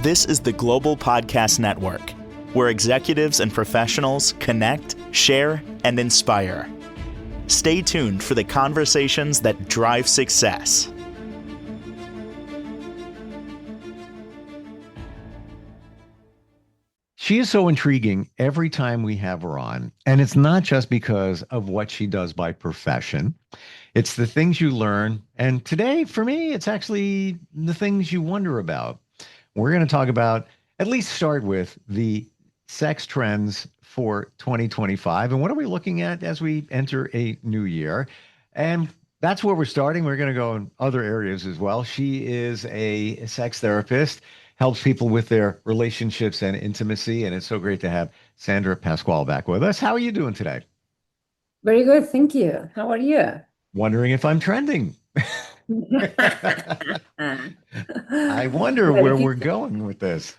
This is the Global Podcast Network, where executives and professionals connect, share, and inspire. Stay tuned for the conversations that drive success. She is so intriguing every time we have her on. And it's not just because of what she does by profession. It's the things you learn. And today, for me, it's actually the things you wonder about. We're going to talk about, at least start with the sex trends for 2025. And what are we looking at as we enter a new year? And that's where we're starting. We're going to go in other areas as well. She is a sex therapist, helps people with their relationships and intimacy. And it's so great to have Sandra Pascual back with us. How are you doing today? Very good. Thank you. How are you? Wondering if I'm trending. I wonder Well, where we're going with this.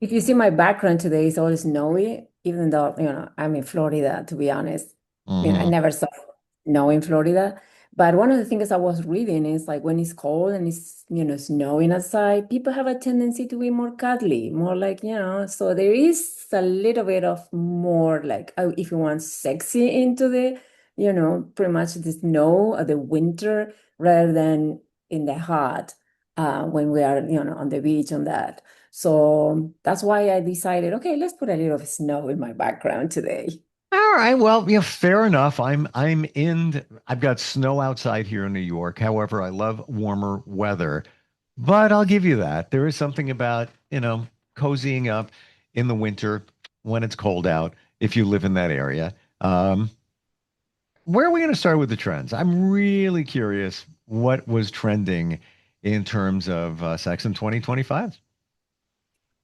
if you see my background today, it's all snowy, even though, I'm in Florida, to be honest. I never saw snow in Florida. But one of the things I was reading is like when it's cold and it's, snowing outside, people have a tendency to be more cuddly, more like, so there is a little bit of more like, if you want, sexy into the, pretty much the snow or the winter rather than in the hot when we are, on the beach on that. So that's why I decided, okay, let's put a little of snow in my background today. All right. Well, fair enough. I've got snow outside here in New York. However, I love warmer weather. But I'll give you that. There is something about, cozying up in the winter when it's cold out, if you live in that area. Where are we going to start with the trends? I'm really curious what was trending in terms of sex in 2025.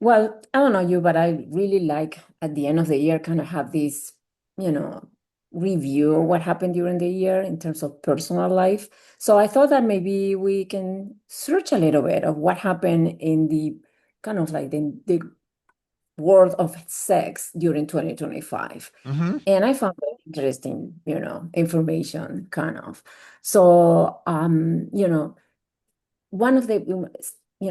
Well, I don't know you, but I really like at the end of the year kind of have this, you know, review of what happened during the year in terms of personal life. So I thought that maybe we can search a little bit of what happened in the kind of like the world of sex during 2025. Mm-hmm. And I found very interesting, information kind of. So, one of the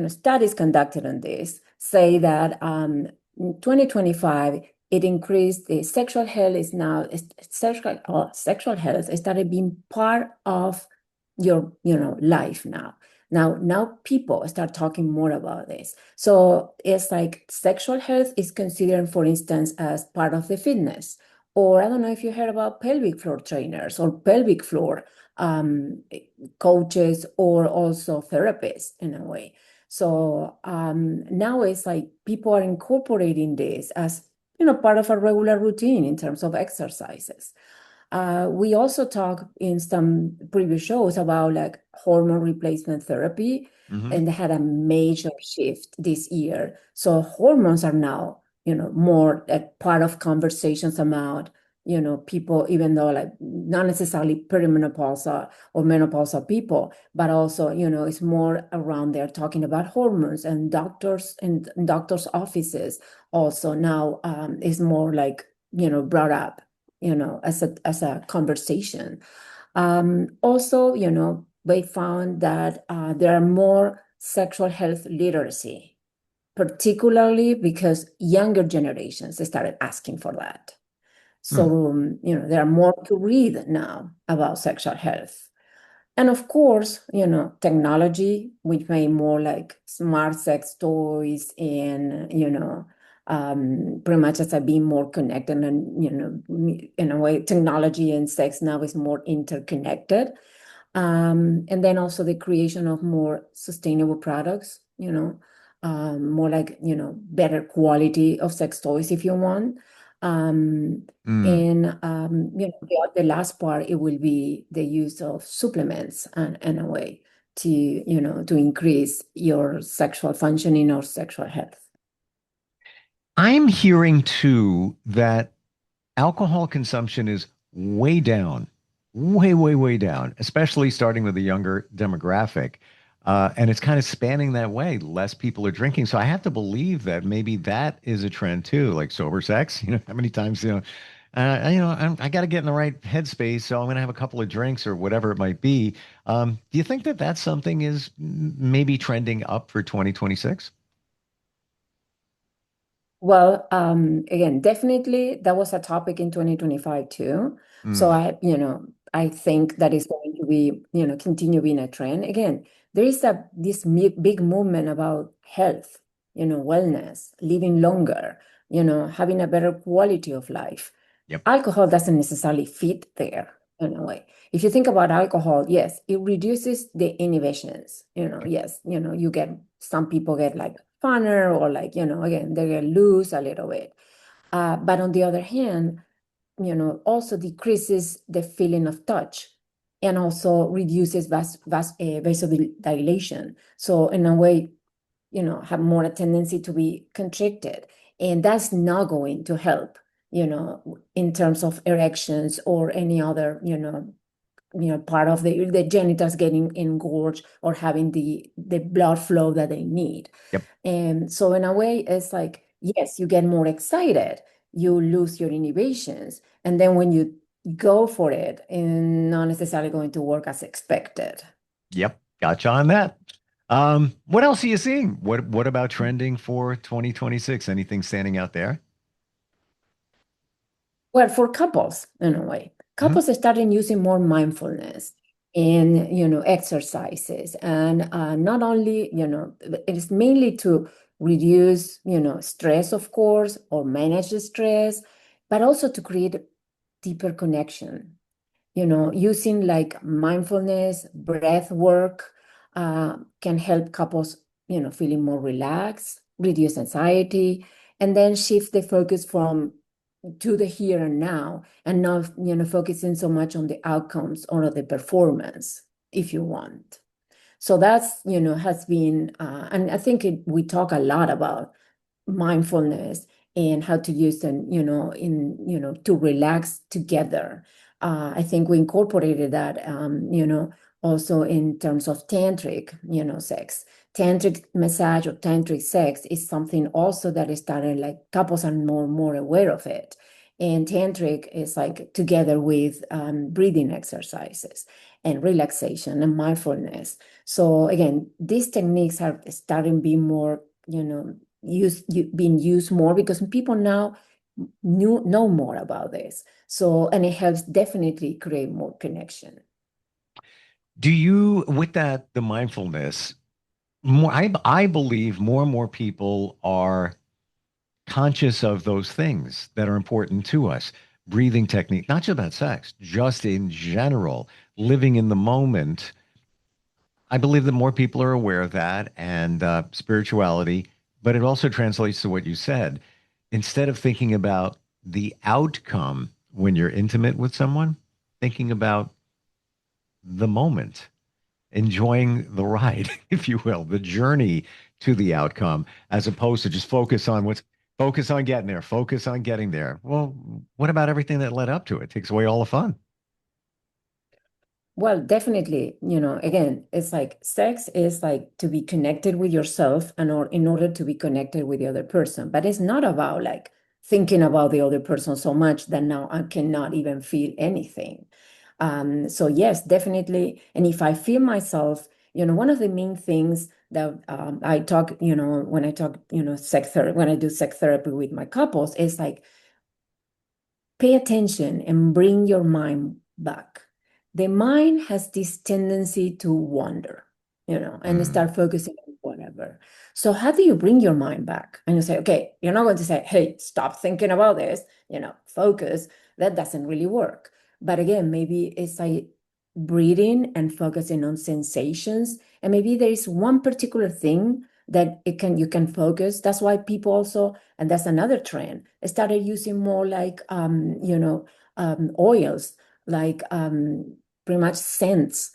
studies conducted on this say that in 2025 it increased the sexual health is now sexual health started being part of your life now people start talking more about this, so it's like sexual health is considered, for instance, as part of the fitness. Or I don't know if you heard about pelvic floor trainers or pelvic floor coaches or also therapists in a way. So now it's like people are incorporating this as part of a regular routine in terms of exercises. We also talk in some previous shows about like hormone replacement therapy, and they had a major shift this year. So hormones are now more like part of conversations about people, even though like not necessarily perimenopausal or menopausal people, but also, it's more around there talking about hormones, and doctors' offices also now is more like, brought up, as a conversation. Also, they found that there are more sexual health literacy, particularly because younger generations started asking for that. So, there are more to read now about sexual health. And of course, technology, which made more like smart sex toys and, pretty much as I being more connected and, in a way, technology and sex now is more interconnected. And then also the creation of more sustainable products, more like, better quality of sex toys if you want. And the last part, it will be the use of supplements and in a way to increase your sexual functioning or sexual health. I'm hearing too that alcohol consumption is way down, way, way, way down, especially starting with the younger demographic. And it's kind of spanning that way. Less people are drinking. So I have to believe that maybe that is a trend too, like sober sex. How many times, I got to get in the right headspace. So I'm going to have a couple of drinks or whatever it might be. Do you think that that's something is maybe trending up for 2026? Well, again, definitely that was a topic in 2025 too. So Mm, I think that is going to be, continue being a trend. Again, there is this big movement about health, wellness, living longer, having a better quality of life. yep. Alcohol doesn't necessarily fit there in a way. If you think about alcohol, yes, it reduces the inhibitions. Yep. Yes, you get some people get like funner or like, again, they get loose a little bit. But on the other hand, also decreases the feeling of touch and also reduces vasodilation. So in a way, have more a tendency to be constricted. And that's not going to help, in terms of erections or any other, part of the genitals getting engorged or having the blood flow that they need. Yep. And so in a way, it's like, yes, you get more excited, you lose your inhibitions, and then when you go for it, and not necessarily going to work as expected. Yep. Gotcha on that. What else are you seeing? What about trending for 2026? Anything standing out there? Well, for couples, in a way, Mhm. couples are starting using more mindfulness in, exercises. And not only, it is mainly to reduce, stress, of course, or manage the stress, but also to create deeper connection. Using like mindfulness, breath work can help couples, feeling more relaxed, reduce anxiety, and then shift the focus from to the here and now, and not focusing so much on the outcomes or the performance, if you want. So that's has been and I think we talk a lot about mindfulness and how to use them, to relax together. I think we incorporated that, also in terms of tantric, sex. Tantric massage or tantric sex is something also that is started, like couples are more aware of it. And tantric is like together with breathing exercises and relaxation and mindfulness. So again, these techniques are starting to be more, being used more because people now know more about this. So, and it helps definitely create more connection. Do you, with that, the mindfulness, I believe more and more people are conscious of those things that are important to us. Breathing technique, not just about sex, just in general, living in the moment. I believe that more people are aware of that and spirituality, but it also translates to what you said. Instead of thinking about the outcome when you're intimate with someone, thinking about the moment, enjoying the ride, if you will, the journey to the outcome, as opposed to just focus on getting there, focus on getting there. Well, what about everything that led up to it? Takes away all the fun. Well, definitely, again, it's like sex is like to be connected with yourself and or in order to be connected with the other person. But it's not about like thinking about the other person so much that now I cannot even feel anything. So yes, definitely. And if I feel myself, one of the main things that I talk, when I talk, sex therapy, when I do sex therapy with my couples, is like pay attention and bring your mind back. The mind has this tendency to wander, and Mm, start focusing on whatever. So how do you bring your mind back? And you say, okay, you're not going to say, hey, stop thinking about this, focus. That doesn't really work. But again, maybe it's like breathing and focusing on sensations. And maybe there is one particular thing that you can focus. That's why people also, and that's another trend, started using more like oils, like pretty much scents,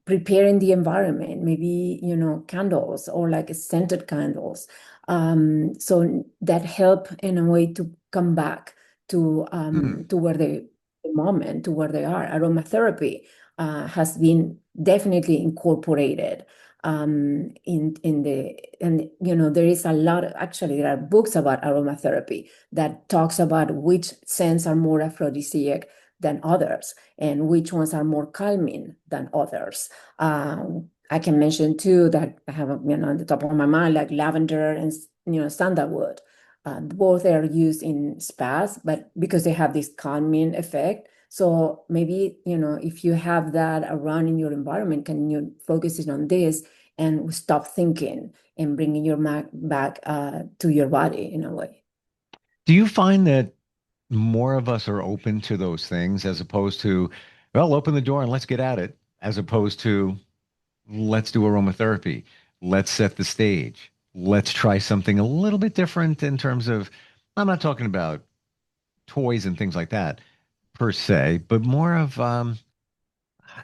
preparing the environment, maybe candles or like scented candles. So that help in a way to come back mm, to where the moment, to where they are. Aromatherapy has been definitely incorporated in the, and there is a lot actually there are books about aromatherapy that talks about which scents are more aphrodisiac than others and which ones are more calming than others. I can mention too that I have, on the top of my mind, like lavender and, sandalwood. Both are used in spas, but because they have this calming effect. So maybe, if you have that around in your environment, can you focus it on this and stop thinking and bringing your back to your body in a way? Do you find that more of us are open to those things as opposed to, well, open the door and let's get at it, as opposed to let's do aromatherapy, let's set the stage, let's try something a little bit different in terms of, I'm not talking about toys and things like that per se, but more of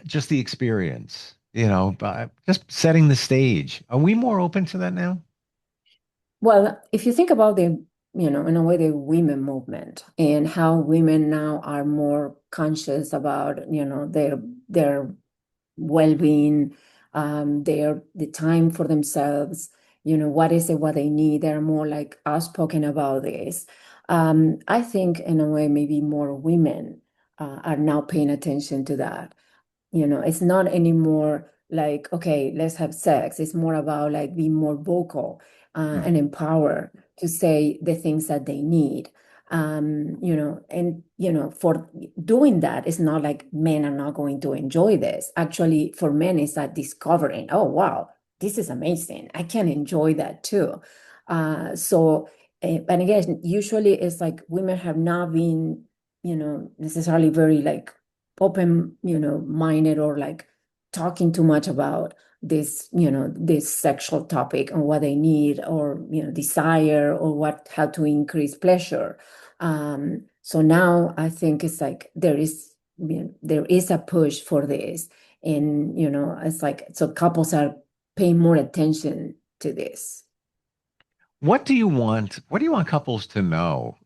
just the experience, just setting the stage. Are we more open to that now? Well, if you think about the, in a way, the women movement and how women now are more conscious about, their well-being, the time for themselves, what is it, what they need. They're more like outspoken about this. I think in a way, maybe more women are now paying attention to that. It's not anymore like, okay, let's have sex. It's more about like being more vocal Mm. and empowered to say the things that they need. And for doing that, it's not like men are not going to enjoy this. Actually, for men, it's that discovering, oh, wow, this is amazing. I can enjoy that too. And again, usually it's like women have not been, necessarily very like open, minded or like talking too much about this sexual topic and what they need or, desire or how to increase pleasure. So now I think it's like there is a push for this. And, it's like, so couples are paying more attention to this. What do you want? What do you want couples to know?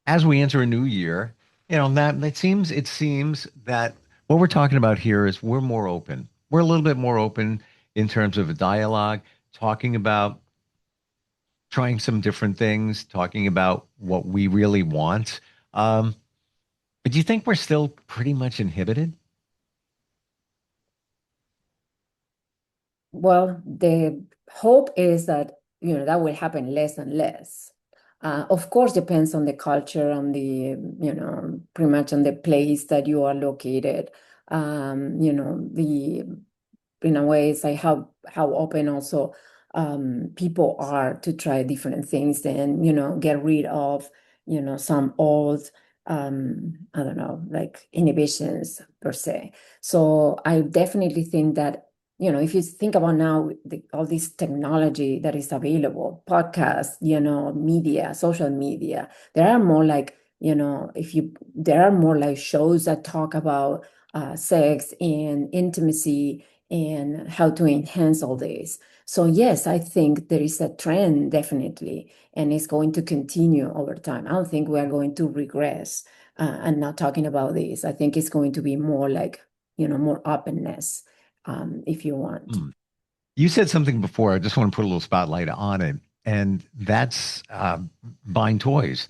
As we enter a new year, that it seems that what we're talking about here is we're more open. We're a little bit more open in terms of a dialogue, talking about trying some different things, talking about what we really want. Um, but do you think we're still pretty much inhibited? Well, the hope is that, that will happen less and less. Of course, depends on the culture, on the, pretty much on the place that you are located. The in a way, it's like how open also people are to try different things and, get rid of, some old, I don't know, like inhibitions per se. So I definitely think that, if you think about now all this technology that is available, podcasts, media, social media, there are more like, there are more like shows that talk about sex and intimacy and how to enhance all this. So yes, I think there is a trend definitely, and it's going to continue over time. I don't think we are going to regress and not talking about this. I think it's going to be more like, more openness, if you want. Hmm. You said something before. I just want to put a little spotlight on it, and that's buying toys.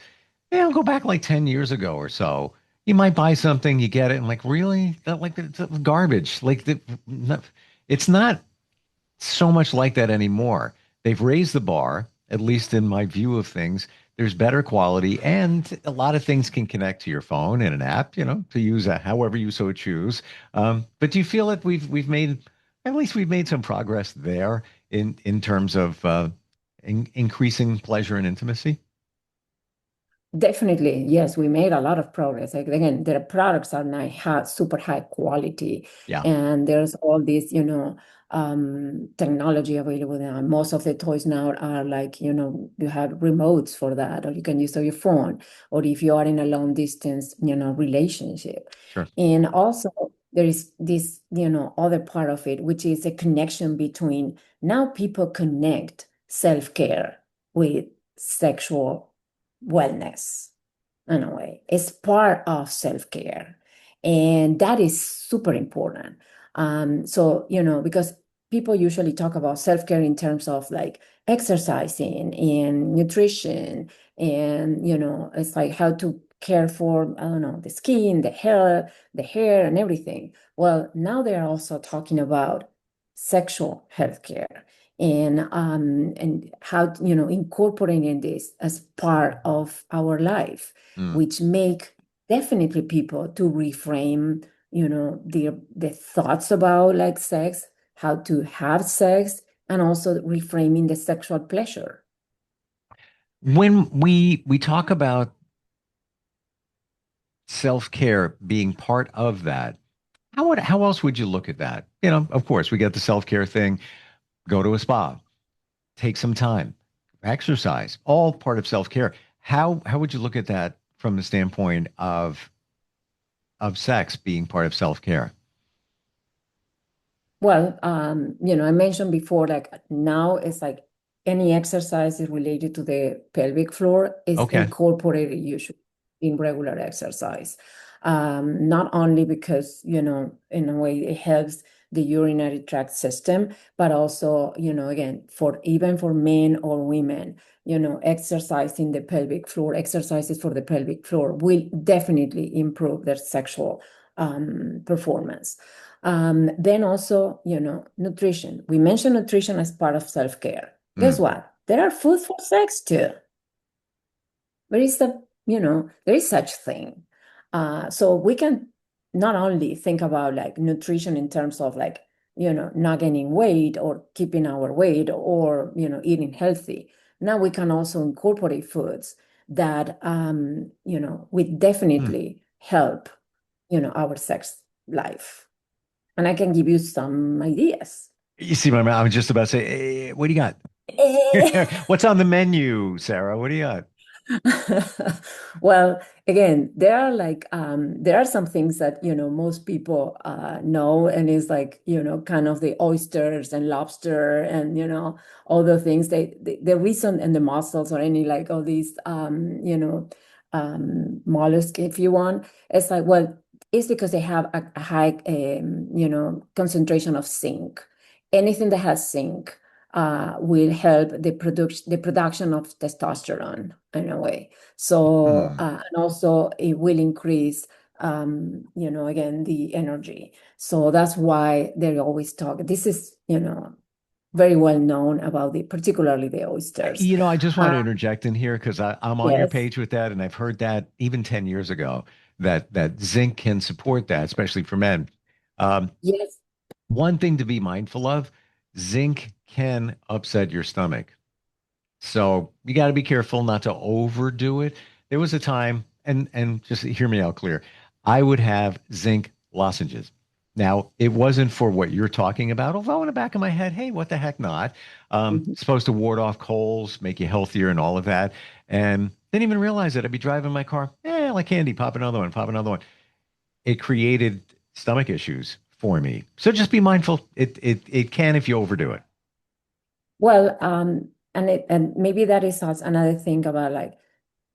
Go back like 10 years ago or so. You might buy something, you get it, and like, really? That like it's garbage. It's not so much like that anymore. They've raised the bar, at least in my view of things. There's better quality, and a lot of things can connect to your phone and an app, to use however you so choose. But do you feel that we've made at least we've made some progress there in terms of increasing pleasure and intimacy? Definitely, yes, we made a lot of progress. Like again, their products are now super high quality, Yeah, and there's all this, technology available now. Most of the toys now are like, you have remotes for that, or you can use on your phone, or if you are in a long distance, relationship. sure. And also there is this, other part of it, which is a connection between now people connect self-care with sexual wellness in a way. It's part of self-care. And that is super important. So, because people usually talk about self-care in terms of like exercising and nutrition and, it's like how to care for, I don't know, the skin, the hair and everything. Well, now they are also talking about sexual health care and how, incorporating this as part of our life, which make definitely people to reframe, the thoughts about like sex, how to have sex, and also reframing the sexual pleasure. When we talk about self-care being part of that, how else would you look at that? Of course, we get the self-care thing, go to a spa, take some time, exercise, all part of self-care. How would you look at that from the standpoint of sex being part of self-care? Well, I mentioned before, like now it's like any exercise is related to the pelvic floor is Okay. incorporated usually in regular exercise. Not only because, in a way it helps the urinary tract system, but also, again, even for men or women, exercising the pelvic floor, exercises for the pelvic floor will definitely improve their sexual performance. Then also, nutrition. We mentioned nutrition as part of self-care. Guess what? There are food for sex too. There is there is such thing. So we can not only think about like nutrition in terms of like, not gaining weight or keeping our weight or, eating healthy. Now we can also incorporate foods that, will definitely help, our sex life. And I can give you some ideas. You see, I was just about to say, what do you got? What's on the menu, Sarah? What do you got? Well, again, there are some things that most people know, and it's like kind of the oysters and lobster and all the things the reason, and the mussels or any like all these mollusk, if you want. It's like, well, it's because they have a high concentration of zinc. Anything that has zinc will help the production of testosterone in a way. So and also it will increase again the energy. So that's why they always talk. This is very well known about particularly the oysters. I just want to interject in here because I'm on your Yes. page with that, and I've heard that even 10 years ago that zinc can support that, especially for men. Um, Yes. One thing to be mindful of, zinc can upset your stomach. So you got to be careful not to overdo it. There was a time, and just hear me out clear. I would have zinc lozenges. Now, it wasn't for what you're talking about, although in the back of my head, hey, what the heck not? Mhm. Supposed to ward off colds, make you healthier and all of that. And didn't even realize it. I'd be driving my car, like candy, pop another one, pop another one. It created stomach issues for me. So just be mindful. It can if you overdo it. Well, and maybe that is also another thing about like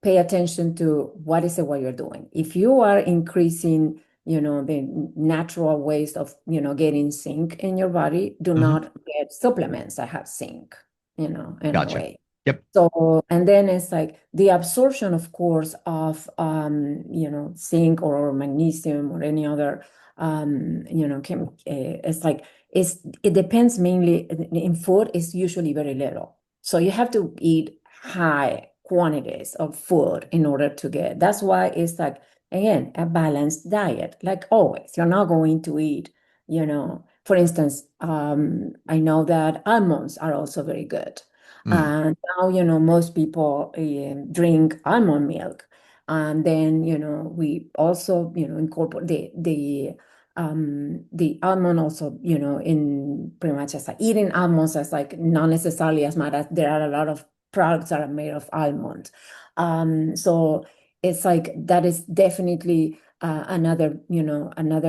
pay attention to what is it what you're doing. If you are increasing, the natural ways of, getting zinc in your body, do Hmm. not get supplements that have zinc, in a Gotcha. way. Yep. So, and then it's like the absorption, of course, of, zinc or magnesium or any other, it's like, it depends mainly in food is usually very little. So you have to eat high quantities of food in order to get, that's why it's like, again, a balanced diet. Like always, you're not going to eat, for instance, I know that almonds are also very good. Mm, And now, most people drink almond milk. And then, we also, incorporate the almond also, in pretty much as like eating almonds as like not necessarily as much as there are a lot of products that are made of almond. So it's like that is definitely another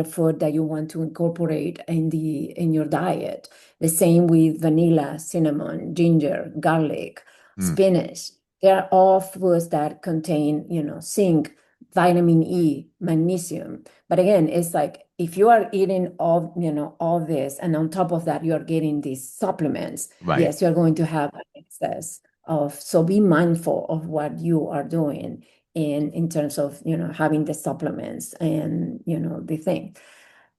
food that you want to incorporate in your diet. The same with vanilla, cinnamon, ginger, garlic, mm. spinach. They are all foods that contain, zinc, vitamin E, magnesium. But again, it's like if you are eating all this, and on top of that, you are getting these supplements, Right. yes, you're going to have an excess of. So be mindful of what you are doing in terms of, having the supplements and, the thing.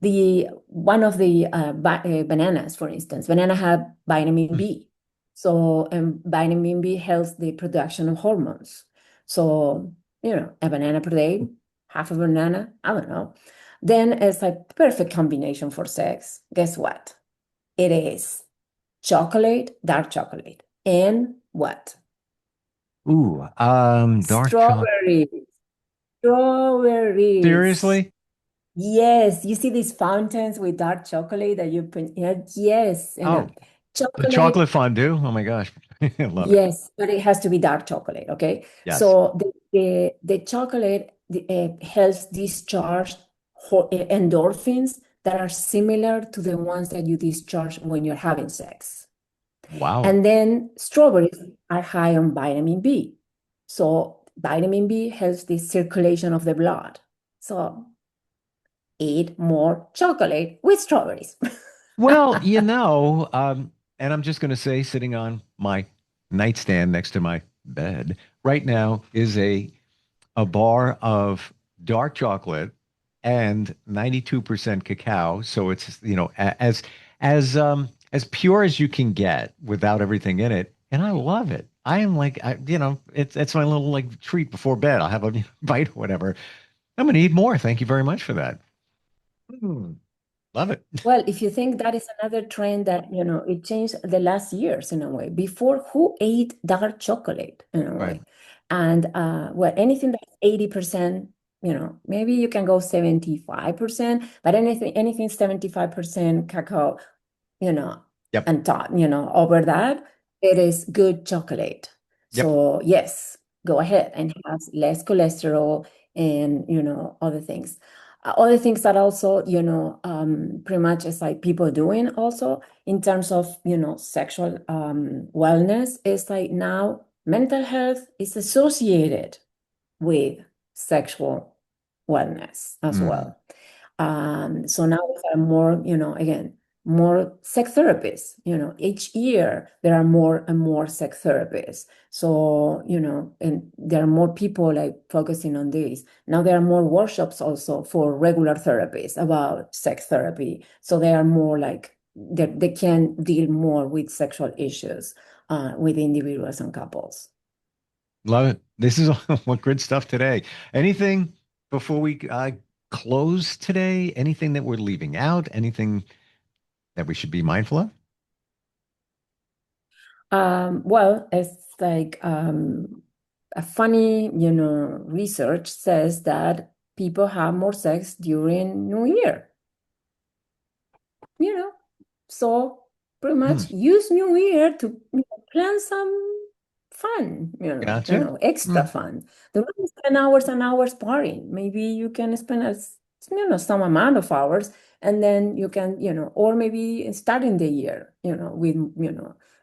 The one of the bananas, for instance, banana have vitamin B. So, vitamin B helps the production of hormones. So, a banana per day, half a banana, I don't know. Then it's a perfect combination for sex. Guess what? It is chocolate, dark chocolate, and what? Ooh, dark chocolate. Strawberries. Strawberries. Seriously? Yes, you see these fountains with dark chocolate that you put, yeah, yes, and Oh, the chocolate, chocolate fondue. Oh my gosh. I love it. yes, but it has to be dark chocolate, okay? Yes. So the chocolate helps discharge endorphins that are similar to the ones that you discharge when you're having sex. Wow. And then strawberries are high on vitamin B. So vitamin B helps the circulation of the blood. So eat more chocolate with strawberries. Well, and I'm just going to say, sitting on my nightstand next to my bed right now is a bar of dark chocolate and 92% cacao. So it's, as pure as you can get without everything in it. And I love it. I am like, it's my little like treat before bed. I'll have a bite or whatever. I'm going to eat more. Thank you very much for that. Mm, love it. Well, if you think that is another trend that, it changed the last years in a way. Before, who ate dark chocolate in a Right. way? And well, anything that's 80%, maybe you can go 75%, but anything 75% cacao, you know, Yep. and top, over that, it is good chocolate. Yep. So yes, go ahead and have less cholesterol and, other things. Other things that also, pretty much is like people doing also in terms of, sexual wellness is like now mental health is associated with sexual wellness as Mm. well. So now there are more, again, more sex therapists. Each year there are more and more sex therapists. So, and there are more people like focusing on this. Now there are more workshops also for regular therapists about sex therapy. So they are more like they can deal more with sexual issues with individuals and couples. Love it. This is what good stuff today. Anything before we close today? Anything that we're leaving out? Anything that we should be mindful of? Well, it's like a funny, research says that people have more sex during New Year, you know. So pretty Hmm. much use New Year to plan some fun, Gotcha. Hmm. extra fun. Don't spend hours and hours partying. Maybe you can spend some amount of hours, and then you can, or maybe starting the year,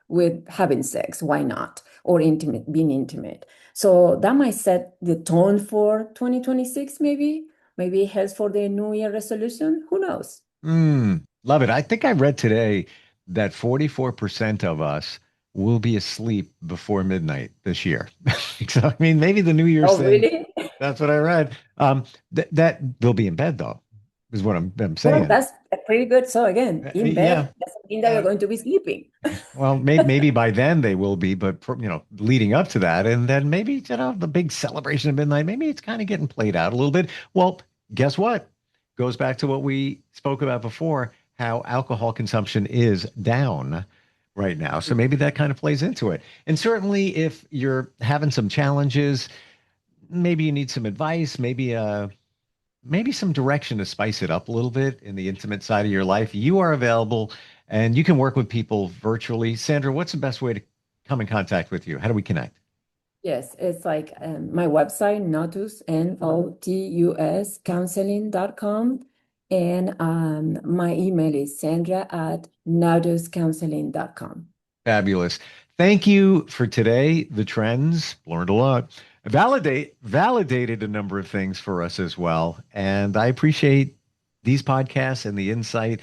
with having sex. Why not? Or intimate, being intimate. So that might set the tone for 2026, maybe. Maybe it helps for the New Year resolution. Who knows? Love it. I think I read today that 44% of us will be asleep before midnight this year. So, I mean, maybe the New Year's Oh, thing, really? that's what I read. That they'll be in bed though, is what I'm Well, saying. that's pretty good. So again, in Yeah. bed doesn't mean that you're going to be sleeping. Well, maybe by then they will be, but leading up to that, and then maybe the big celebration of midnight, maybe it's kind of getting played out a little bit. Well, guess what? Goes back to what we spoke about before, how alcohol consumption is down right now. So maybe that kind of plays into it. And certainly, if you're having some challenges, maybe you need some advice, maybe some direction to spice it up a little bit in the intimate side of your life, you are available and you can work with people virtually. Sandra, what's the best way to come in contact with you? How do we connect? Yes, it's like my website, Notus, Notus, counseling.com. And my email is Sandra at notuscounseling.com. Fabulous. Thank you for today. The trends, learned a lot. Validated a number of things for us as well. And I appreciate these podcasts and the insight.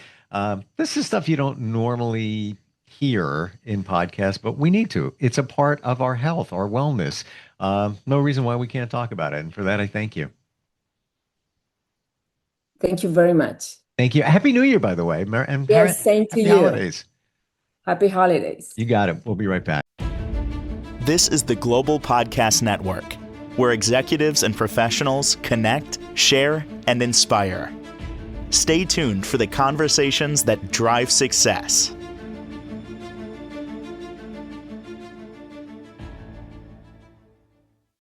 This is stuff you don't normally hear in podcasts, but we need to. It's a part of our health, our wellness, No reason why we can't talk about it. And for that, I thank you. Thank you very much. Thank you. Happy New Year, by the way. And Yes, same to happy you. holidays. Happy holidays. You got it. We'll be right back. This is the Global Podcast Network, where executives and professionals connect, share, and inspire. Stay tuned for the conversations that drive success.